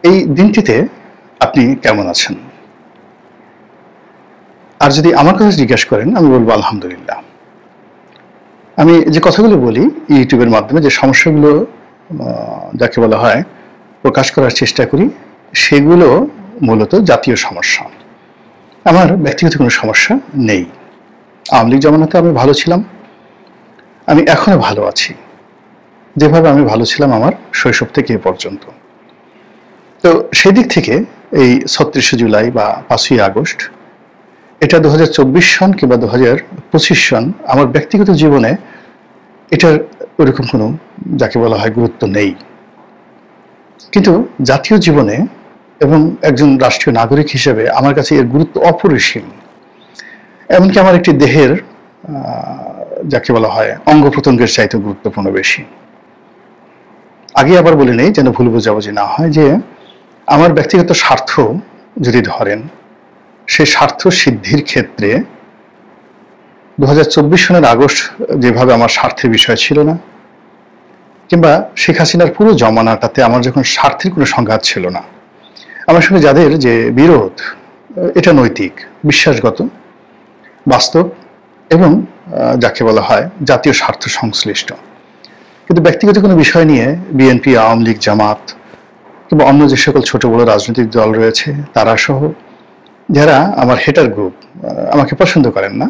এই দিনটিতে আপনি কেমন আছেন? আর যদি আমার কথা জিজ্ঞেস করেন আমি বলব আলহামদুলিল্লাহ। আমি যে কথাগুলো বলি ইউটিউবের মাধ্যমে যে সমস্যাগুলো যাকে বলা হয় প্রকাশ করার চেষ্টা করি সেগুলো মূলত জাতীয় সমস্যা। আমার ব্যক্তিগত কোনো সমস্যা নেই। আওয়ামী লীগ জমানাতে আমি ভালো ছিলাম। আমি এখনো ভালো আছি। যেভাবে আমি ভালো ছিলাম আমার শৈশব থেকে এ পর্যন্ত। তো সেদিক থেকে এই ৩৬শে জুলাই বা ৫ই আগস্ট এটা ২০২৪ সন কিংবা ২০২৫ সন আমার ব্যক্তিগত জীবনে এটার ওরকম কোনো যাকে বলা হয় গুরুত্ব নেই। কিন্তু জাতীয় জীবনে এবং একজন রাষ্ট্রীয় নাগরিক হিসেবে আমার কাছে এর গুরুত্ব অপরিসীম। এমনকি আমার একটি দেহের যাকে বলা হয় অঙ্গ প্রত্যঙ্গের চাইতে গুরুত্বপূর্ণ বেশি। আগে আবার বলে নেই যেন ভুল বোঝাবুঝি না হয় যে আমার ব্যক্তিগত স্বার্থ যদি ধরেন সেই স্বার্থ সিদ্ধির ক্ষেত্রে ২০২৪ সনের আগস্ট যেভাবে আমার স্বার্থের বিষয় ছিল না, কিংবা শেখ হাসিনার পুরো জমানাটাতে আমার যখন স্বার্থের কোনো সংঘাত ছিল না, আমার সঙ্গে যাদের যে বিরোধ এটা নৈতিক, বিশ্বাসগত, বাস্তব এবং যাকে বলা হয় জাতীয় স্বার্থ সংশ্লিষ্ট। কিন্তু ব্যক্তিগত কোনো বিষয় নিয়ে বিএনপি, আওয়ামী লীগ, জামাত কিংবা অন্য যে সকল ছোট বড় রাজনৈতিক দল রয়েছে তারা সহ যারা আমার হেটার গ্রুপ আমাকে পছন্দ করেন না,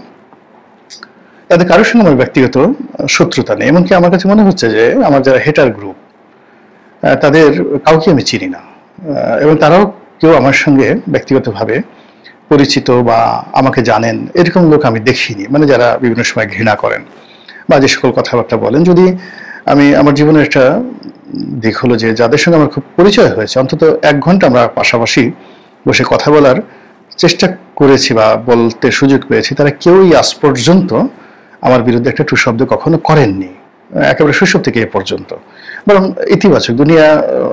তাদের কারোর সঙ্গে আমার ব্যক্তিগত শত্রুতা নেই। এমনকি আমার কাছে মনে হচ্ছে যে আমার যারা হেটার গ্রুপ তাদের কাউকে আমি চিনি না এবং তারাও কেউ আমার সঙ্গে ব্যক্তিগতভাবে পরিচিত বা আমাকে জানেন এরকম লোক আমি দেখিনি, মানে যারা বিভিন্ন সময় ঘৃণা করেন বা যে সকল কথাবার্তা বলেন। যদি আমি আমার জীবনের একটা দিক হলো যে যাদের সঙ্গে আমার খুব পরিচয় হয়েছে, অন্তত ১ ঘন্টা আমরা পাশাপাশি বসে কথা বলার চেষ্টা করেছি বা বলতে সুযোগ পেয়েছি, তারা কেউই আজ পর্যন্ত আমার বিরুদ্ধে একটা টু শব্দ কখনো করেননি, একেবারে শৈশব থেকে এ পর্যন্ত। বরং ইতিবাচক দুনিয়া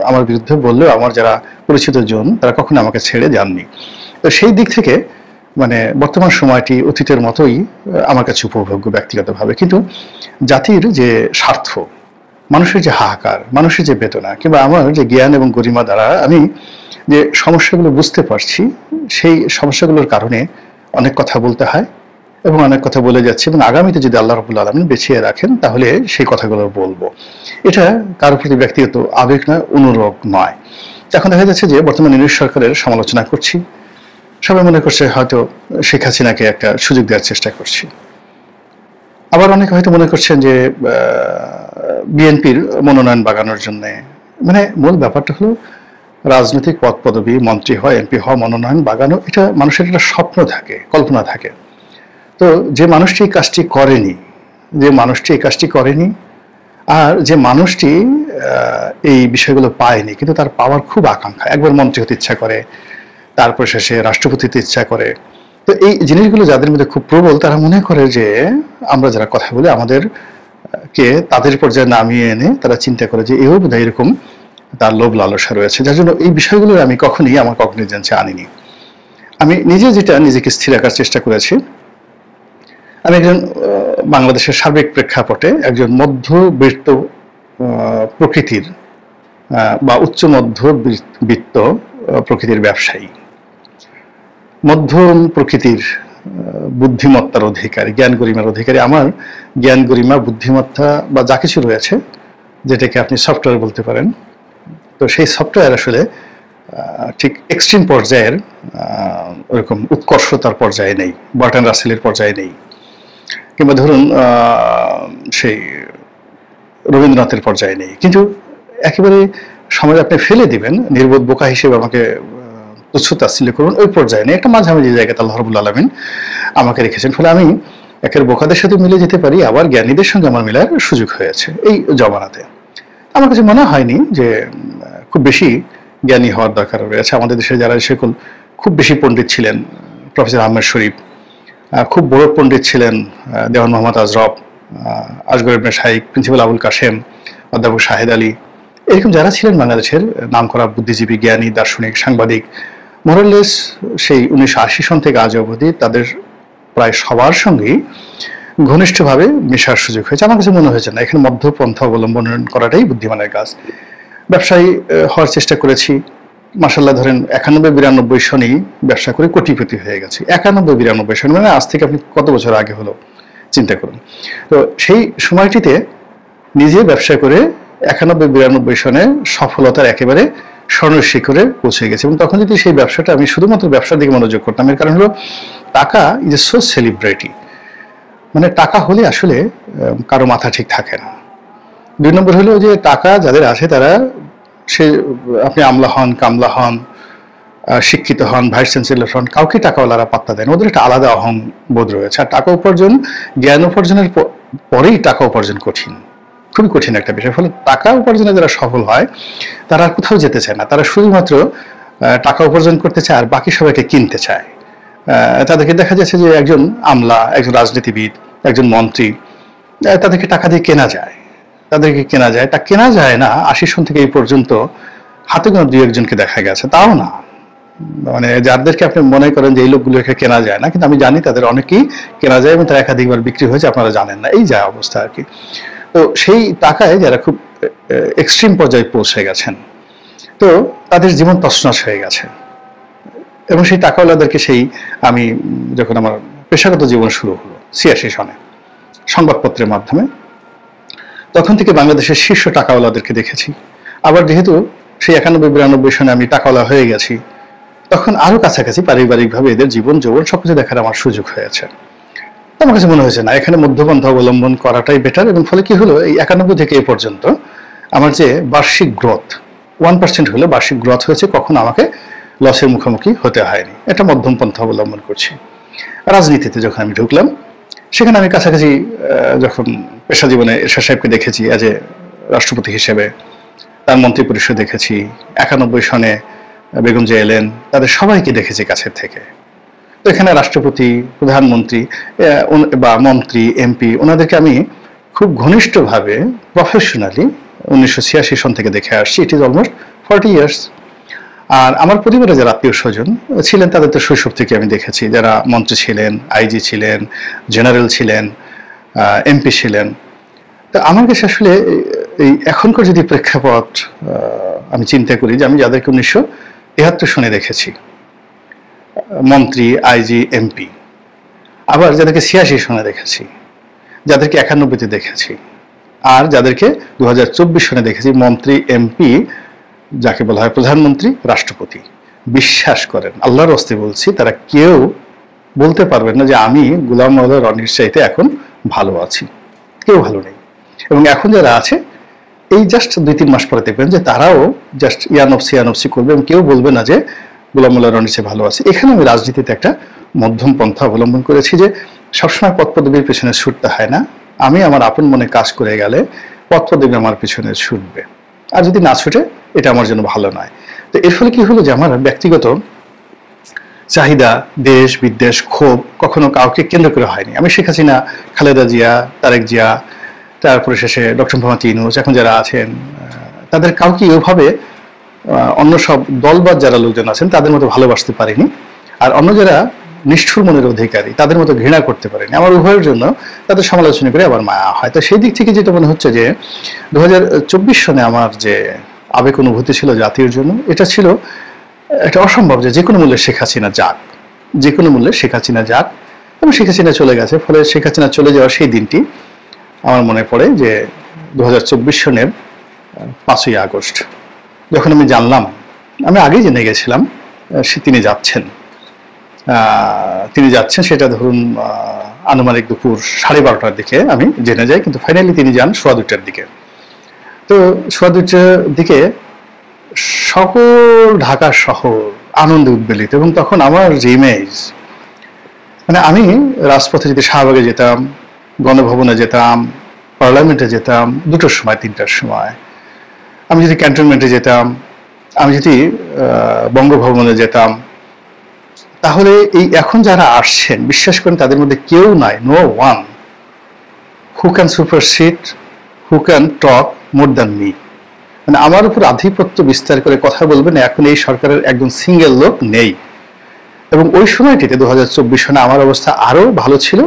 আমার বিরুদ্ধে বললেও আমার যারা পরিচিত জন তারা কখনো আমাকে ছেড়ে যাননি। তো সেই দিক থেকে মানে বর্তমান সময়টি অতীতের মতোই আমার কাছে উপভোগ্য ব্যক্তিগতভাবে। কিন্তু জাতির যে স্বার্থ, মানুষের যে হাহাকার, মানুষের যে বেদনা কিংবা আমার যে জ্ঞান এবং গরিমা দ্বারা আমি যে সমস্যাগুলো বুঝতে পারছি, সেই সমস্যাগুলোর কারণে অনেক কথা বলতে হয় এবং অনেক কথা বলে যাচ্ছি এবং আগামীতে যদি আল্লাহ রাব্বুল আলামিন বেঁচিয়ে রাখেন তাহলে সেই কথাগুলো বলবো। এটা কারোর প্রতি ব্যক্তিগত আবেগ নয়, অনুরাগ নয়। এখন দেখা যাচ্ছে যে বর্তমান ইউনিট সরকারের সমালোচনা করছি, সবাই মনে করছে হয়তো শেখ হাসিনাকে একটা সুযোগ দেওয়ার চেষ্টা করছি। আবার অনেকে হয়তো মনে করছেন যে বিএনপির মনোনয়ন বাগানোর জন্যে। মানে মূল ব্যাপারটা হলো রাজনৈতিক পদ পদবি, মন্ত্রী হওয়া, এমপি হওয়া, মনোনয়ন বাগানো এটা মানুষের একটা স্বপ্ন থাকে, কল্পনা থাকে। তো যে মানুষটি এই কাজটি করেনি, আর যে মানুষটি এই বিষয়গুলো পায়নি কিন্তু তার পাওয়ার খুব আকাঙ্ক্ষা, একবার মন্ত্রী হতে ইচ্ছা করে, তারপর শেষে রাষ্ট্রপতি হতে ইচ্ছা করে। তো এই জিনিসগুলো যাদের মধ্যে খুব প্রবল তারা মনে করে যে আমরা যারা কথা বলি আমাদের কে তাদের পর্যায়ে নামিয়ে এনে তারা চিন্তা করে যে এও বোধহয় এরকম তার লোভ লালসা রয়েছে, যার জন্য এই বিষয়গুলো আমি কখনোই আমার কগনিজেন্সে আনিনি। আমি নিজে যেটা নিজেকে স্থির রাখার চেষ্টা করেছি, আমি একজন বাংলাদেশের সার্বিক প্রেক্ষাপটে একজন মধ্যবিত্ত প্রকৃতির বা উচ্চ মধ্যবিত্ত প্রকৃতির ব্যবসায়ী, মধ্যম প্রকৃতির বুদ্ধিমত্তার অধিকারী, জ্ঞান গরিমার অধিকারী। আমার জ্ঞান গরিমা, বুদ্ধিমত্তা বা যা কিছু রয়েছে যেটাকে আপনি সফটওয়্যার বলতে পারেন, তো সেই সফটওয়্যার আসলে ঠিক এক্সট্রিম পর্যায়ের ওরকম উৎকর্ষতার পর্যায়ে নেই, বার্টন রাসেলের পর্যায়ে নেই, কিংবা ধরুন সেই রবীন্দ্রনাথের পর্যায়ে নেই। কিন্তু একেবারে সমাজে আপনি ফেলে দিবেন, নির্বোধ বোকা হিসেবে আমাকে তুচ্ছ তাচ্ছিল্য করুন, ওই পর্যায়ে নেই, একটা মাঝামাঝি জায়গাতে আল্লাহ রাব্বুল আলামিন আমাকে রেখেছেন। ফলে আমি একের বোকাদের সাথে মিলে যেতে পারি, আবার জ্ঞানীদের সঙ্গে আমার মেলার সুযোগ হয়েছে এই জমানাতে। আমার কাছে মনে হয়নি যে খুব বেশি জ্ঞানী হওয়ার দরকার রয়েছে। আমাদের দেশে যারা সকল খুব বেশি পণ্ডিত ছিলেন, প্রফেসর আহমেদ শরীফ, খুব বড় পণ্ডিত ছিলেন দেওয়ান মোহাম্মদ আজরফ, আসগর ইবনে শাইখ, প্রিন্সিপাল আবুল কাশেম, অধ্যাপক শাহেদ আলী, এরকম যারা ছিলেন বাংলাদেশের নামকরা বুদ্ধিজীবী, জ্ঞানী, দার্শনিক, সাংবাদিক, মোরাললেস সেই ১৯৮০ সন থেকে আজ অবধি তাদের প্রায় সবার সঙ্গেই ঘনিষ্ঠভাবে মেশার সুযোগ হয়েছে। আমার কাছে মনে হয়েছে না এখানে মধ্যপন্থা অবলম্বন করাটাই বুদ্ধিমানের কাজ। ব্যবসায়ী হওয়ার চেষ্টা করেছি, মাসাল্লাহ ধরেন 91-92 সনেই ব্যবসা করে কোটিপতি হয়ে গেছে। 91-92 সন মানে আজ থেকে আপনি কত বছর আগে হলো চিন্তা করুন। তো সেই সময়টিতে নিজে ব্যবসা করে 91-92 সনে সফলতার একেবারে স্বর্ণের শিখরে পৌঁছে গেছে। এবং তখন যদি সেই ব্যবসাটা আমি শুধুমাত্র ব্যবসার দিকে মনোযোগ করতাম, এর কারণ হলো টাকা ইজ এ সো সেলিব্রিটি, মানে টাকা হলে আসলে কারো মাথা ঠিক থাকে না। 2 নম্বর হলো যে টাকা যাদের আছে তারা সে আপনি আমলা হন, কামলা হন, শিক্ষিত হন, ভাইস চ্যান্সেলর হন, কাউকে টাকাওয়ালারা পাত্তা দেন, ওদের একটা আলাদা অহং বোধ রয়েছে। আর টাকা উপার্জন, জ্ঞান উপার্জনের পরেই টাকা উপার্জন কঠিন, খুবই কঠিন একটা বিষয়। ফলে টাকা উপার্জনে যারা সফল হয় তারা আর কোথাও যেতে চায় না, তারা শুধুমাত্র টাকা উপার্জন করতে চায় আর বাকি সবাইকে কিনতে চায়। তাদেরকে দেখা যাচ্ছে যে একজন আমলা, একজন রাজনীতিবিদ, একজন মন্ত্রী, তাদেরকে টাকা দিয়ে কেনা যায়, তাদেরকে কেনা যায়। তা কেনা যায় না 80 সন থেকে এই পর্যন্ত হাতে গোনা 2-1জনকে দেখা গেছে, তাও না। মানে যাদেরকে আপনি মনে করেন যে এই লোকগুলোকে কেনা যায় না, কিন্তু আমি জানি তাদের অনেকেই কেনা যায় এবং তারা একাধিকবার বিক্রি হয়েছে, আপনারা জানেন না, এই যা অবস্থা আর কি। তো সেই টাকায় যারা খুব এক্সট্রিম পর্যায়ে পৌঁছে গেছেন, তো তাদের জীবন তছনছ হয়ে গেছে। এবং সেই টাকাওয়ালাদেরকে আমি যখন আমার পেশাগত জীবন শুরু হলো 86 সনে সংবাদপত্রের মাধ্যমে, তখন থেকে বাংলাদেশের শীর্ষ টাকাওয়ালাদেরকে দেখেছি। আবার যেহেতু সেই 91-92 সনে আমি টাকাওয়ালা হয়ে গেছি, তখন আরো কাছাকাছি পারিবারিকভাবে এদের জীবন যৌবন সবকিছু দেখার আমার সুযোগ হয়েছে। আমার কাছে মনে হয়েছে না, এখানে মধ্যপন্থা অবলম্বন করাটাই বেটার। এবং ফলে কি হলো, এই 91 থেকে এ পর্যন্ত আমার যে বার্ষিক গ্রোথ 1% হলো, বার্ষিক গ্রোথ হয়েছে, কখনো আমাকে লসের মুখোমুখি হতে হয়নি। এটা মধ্যম পন্থা অবলম্বন করছি। রাজনীতিতে যখন আমি ঢুকলাম, সেখানে আমি কাছাকাছি যখন পেশা জীবনে এরশাদ সাহেবকে দেখেছি এজ এ রাষ্ট্রপতি হিসেবে, তার মন্ত্রী পরিষদ দেখেছি, 91 সনে বেগম জিয়া এলেন, তাদের সবাইকে দেখেছি কাছের থেকে। তো এখানে রাষ্ট্রপতি, প্রধানমন্ত্রী বা মন্ত্রী, এমপি, ওনাদেরকে আমি খুব ঘনিষ্ঠভাবে প্রফেশনালি 1986 সন থেকে দেখে আসছি। It is almost 40 years. আর আমার পরিবারে যারা আত্মীয় স্বজন ছিলেন তাদের তো শৈশব থেকে আমি দেখেছি, যারা মন্ত্রী ছিলেন, আইজি ছিলেন, জেনারেল ছিলেন, এমপি ছিলেন। তো আমার কাছে আসলে এই এখনকার যদি প্রেক্ষাপট আমি চিন্তা করি, যে আমি যাদেরকে 1973 সনে দেখেছি মন্ত্রী, আইজি, এমপি, আবার যাদেরকে 86 সনে দেখেছি, যাদেরকে 91-তে দেখেছি, আর যাদেরকে 2024 সনে দেখেছি মন্ত্রী, এমপি, যাকে বলা হয় প্রধানমন্ত্রী, রাষ্ট্রপতি, বিশ্বাস করেন, আল্লাহর হস্তে বলছি, তারা কেউ বলতে পারবেন না যে আমি গোলাম মাওলা রনির চাইতে এখন ভালো আছি। কেউ ভালো নেই। এবং এখন যারা আছে, এই জাস্ট 2-3 মাস পরে দেখবেন যে তারাও জাস্ট ইয়ানফসি করবে এবং কেউ বলবে না যে গোলাম মাওলা রনির চেয়ে ভালো আছে। এখানে আমি রাজনীতিতে একটা মধ্যম পন্থা অবলম্বন করেছি, যে সবসময় পদ পদবীর পেছনে ছুটতে হয় না। আমি আমার আপন মনে কাজ করে গেলে পদ পদবী আমার পিছনে ছুটবে, আর যদি না ছুটে এটা আমার জন্য ভালো নয়। তো এর ফলে কি হলো, যে আমার ব্যক্তিগত চাহিদা, দেশ বিদেশ, ক্ষোভ কখনো কাউকে কেন্দ্র করে হয়নি। আমি শেখ হাসিনা, খালেদা জিয়া, তারেক জিয়া, তারপরে শেষে ডক্টর মোহাম্মদ ইউনূস, এখন যারা আছেন, তাদের কাউকে ওইভাবে অন্য সব দলবাদ যারা লোকজন আছেন তাদের মতো ভালোবাসতে পারিনি, আর অন্য যারা নিষ্ঠুর মনের অধিকারী তাদের মতো ঘৃণা করতে পারিনি। আমার উভয়ের জন্য তাদের সমালোচনা করে আবার মায়া হয়। তো সেই দিক থেকে যেটা মনে হচ্ছে যে 2024 সনে আমার যে আবেগ অনুভূতি ছিল জাতির জন্য, এটা ছিল একটা অসম্ভব যে কোনো মূল্যে শেখ হাসিনা যাক, যে কোনো মূল্যে শেখ হাসিনা যাক। এবং শেখ হাসিনা চলে গেছে, ফলে শেখ হাসিনা চলে যাওয়ার সেই দিনটি আমার মনে পড়ে যে 2024 সনের 5ই আগস্ট, যখন আমি জানলাম, আমি আগেই জেনে গেছিলাম তিনি যাচ্ছেন, সেটা ধরুন আনুমানিক দুপুর 12:30টার দিকে আমি জেনে যাই, কিন্তু ফাইনালি তিনি যান 2:15টার দিকে। তো 2:15টার দিকে সকল ঢাকা শহর আনন্দে উদ্বেলিত, এবং তখন আমার যে ইমেজ, মানে আমি রাজপথে যদি শাহবাগে যেতাম, গণভবনে যেতাম, পার্লামেন্টে যেতাম 2টোর সময়, 3টার সময়, আমি যদি ক্যান্টনমেন্টে যেতাম, আমি যদি বঙ্গভবনে যেতাম, তাহলে এই এখন যারা আসছেন বিশ্বাস করেন তাদের মধ্যে কেউ নাই, no one who can supersede, who can talk more than me. মানে আমার উপর আধিপত্য বিস্তার করে কথা বলবেন এখন এই সরকারের একজন সিঙ্গেল লোক নেই। এবং ওই সময়টিতে 2024 সনে আমার অবস্থা আরো ভালো ছিল,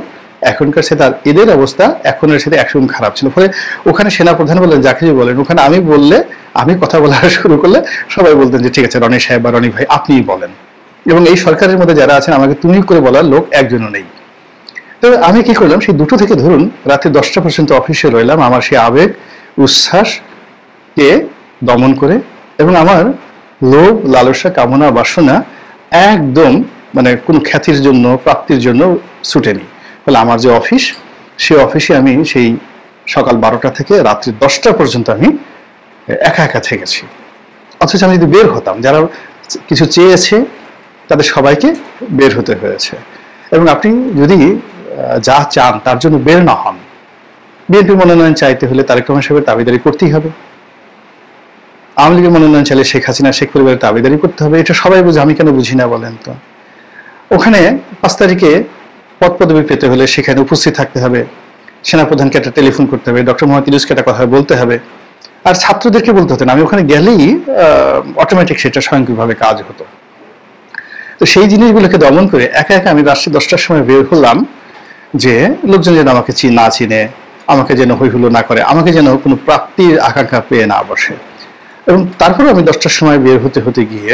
এখনকার সাথে এদের অবস্থা এখনের সাথে একদম খারাপ ছিল। ফলে ওখানে সেনাপ্রধান বলেন, যাকে বলেন, ওখানে আমি বললে আমি কথা বলা শুরু করলে সবাই বলতেন যে ঠিক আছে রনি সাহেব বা রনি ভাই আপনিই বলেন, এবং এই সরকারের মধ্যে যারা আছেন আমাকে তুমি করে বলার লোক একজনও নেই। তবে আমি কি করলাম, সেই 2টো থেকে ধরুন রাতে 10টা পর্যন্ত অফিসে রইলাম আমার সেই আবেগ উচ্ছ্বাসকে দমন করে, এবং আমার লোভ লালসা কামনা বাসনা একদম মানে কোনো খ্যাতির জন্য প্রাপ্তির জন্য ছুটেনি। ফলে আমার যে অফিস, সেই অফিসে আমি সেই সকাল 12টা থেকে রাত্রি 10টা পর্যন্ত আমি একা একা থেকেছি। অথচ আমি যদি বের হতাম, যারা কিছু চেয়েছে তাদের সবাইকে বের হতে হয়েছে। এবং আপনি যদি যা চান তার জন্য বের না হন, বিএনপির মনোনয়ন চাইতে হলে তারেক রহমান সাহেবের দাবিদারি করতেই হবে, আওয়ামী লীগের মনোনয়ন চাইলে শেখ হাসিনা শেখ পরিবারের দাবিদারি করতে হবে। এটা সবাই বুঝে, আমি কেন বুঝি না বলেন তো? ওখানে 5 তারিখে পদ পদবি পেতে হলে সেখানে উপস্থিত থাকতে হবে, সেনাপ্রধানকে একটা টেলিফোন করতে হবে, ডক্টর মোহাম্মদ ইউনূসকে একটা কথা বলতে হবে, আর ছাত্রদেরকে বলতে হতো না। আমি ওখানে গেলেই অটোমেটিক সেটা স্বয়ংক্রিয়ভাবে কাজ হতো। তো সেই জিনিসগুলোকে দমন করে একা একা আমি রাত্রি 10টার সময় বের হলাম, যে লোকজন যেন আমাকে না চিনে, আমাকে যেন হৈহুল্লো না করে, আমাকে যেন কোনো প্রাপ্তির আকাঙ্ক্ষা পেয়ে না বসে। এবং তারপরে আমি 10টার সময় বের হতে হতে গিয়ে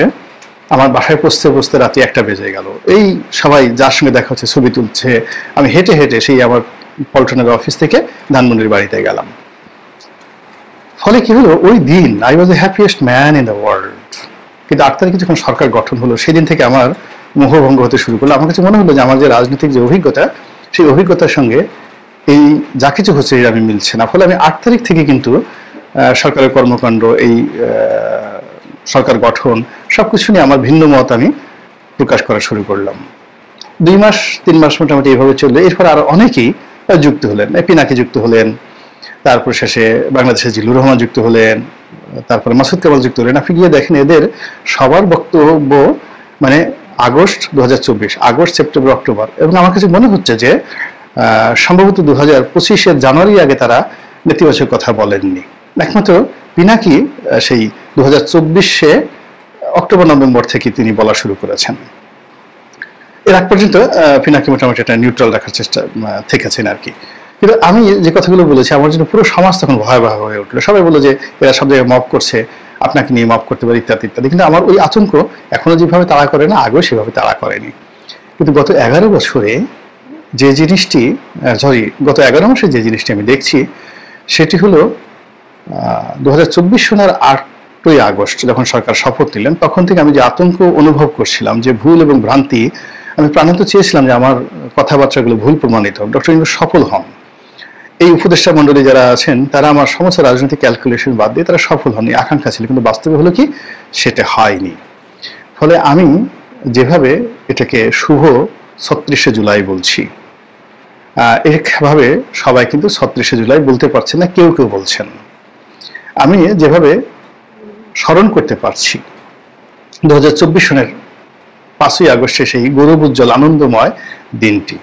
আমার বাসায় পৌঁছতে পৌঁছতে রাতে 1টা বেজে গেল। এই সবাই যার সঙ্গে দেখা হচ্ছে ছবি তুলছে, আমি হেঁটে হেঁটে সেই আমার পল্টনের অফিস থেকে ধানমন্ডির বাড়িতে গেলাম। ফলে কি হলো, ওই দিন I was the happiest man in the world. কিন্তু 8 তারিখে যখন সরকার গঠন হলো, সেদিন থেকে আমার মোহভঙ্গ হতে শুরু করলো। আমার কাছে মনে হলো যে আমার যে রাজনৈতিক যে অভিজ্ঞতা, সেই অভিজ্ঞতার সঙ্গে এই যা কিছু হচ্ছে আমি মিলছে না। ফলে আমি 8 তারিখ থেকে কিন্তু সরকারের কর্মকাণ্ড, এই সরকার গঠন সবকিছু নিয়ে আমার ভিন্ন মত আমি প্রকাশ করা শুরু করলাম। 2 মাস 3 মাস মোটামুটি এইভাবে চললো। এরপর আরো অনেকেই যুক্ত হলেন, পিনাকি যুক্ত হলেন, তারপর শেষে বাংলাদেশের জিল্লুর রহমান যুক্ত হলেন, তারপরে মাসুদ কেবল যুক্ত হলেন। আপনি গিয়ে দেখেন এদের সবার বক্তব্য মানে আগস্ট 2024, আগস্ট সেপ্টেম্বর অক্টোবর, এবং আমার কাছে মনে হচ্ছে যে সম্ভবত 2025-এর জানুয়ারির আগে তারা নেতিবাচক কথা বলেননি। একমাত্র পিনাকি সেই 2024-এ অক্টোবর নভেম্বর থেকে তিনি বলা শুরু করেছেন। এর আগ পর্যন্ত পিনাকি মোটামুটি একটা নিউট্রাল রাখার চেষ্টা থেকেছেন আর কি। কিন্তু আমি যে কথাগুলো বলেছি, আমার জন্য পুরো সমাজ তখন ভয়াবহ হয়ে উঠলো। সবাই বললো যে এরা সব জায়গায় মব করছে, আপনাকে নিয়ে মব করতে পারে, ইত্যাদি ইত্যাদি। কিন্তু আমার ওই আতঙ্ক এখনো যেভাবে তাড়া করে না, আগেও সেভাবে তাড়া করেনি। কিন্তু গত 11 বছরে যে জিনিসটি, গত 11 মাসে যে জিনিসটি আমি দেখছি, সেটি হলো 2024 সনের 8ই আগস্ট যখন সরকার শপথ নিলেন, তখন থেকে আমি যে আতঙ্ক অনুভব করছিলাম, যে ভুল এবং ভ্রান্তি, আমি প্রাণান্ত চেয়েছিলাম যে আমার কথাবার্তাগুলো ভুল প্রমাণিত হোক, ডক্টর ইউনূস সফল হন। এই উপদেষ্টা মণ্ডলী যারা আছেন তারা আমার সমস্ত রাজনৈতিক ক্যালকুলেশন বাদ দিয়ে তারা সফল হননি, আকাঙ্ক্ষা ছিল, কিন্তু বাস্তবে হলো কি সেটা হয়নি। ফলে আমি যেভাবে এটাকে শুভ 36শে জুলাই বলছি, এভাবে সবাই কিন্তু 36শে জুলাই বলতে পারছে না, কেউ কেউ বলছেন। আমি যেভাবে স্মরণ করতে পারছি 2024 সনের 5ই আগস্টে সেই গৌরবোজ্জ্বল আনন্দময় দিনটি,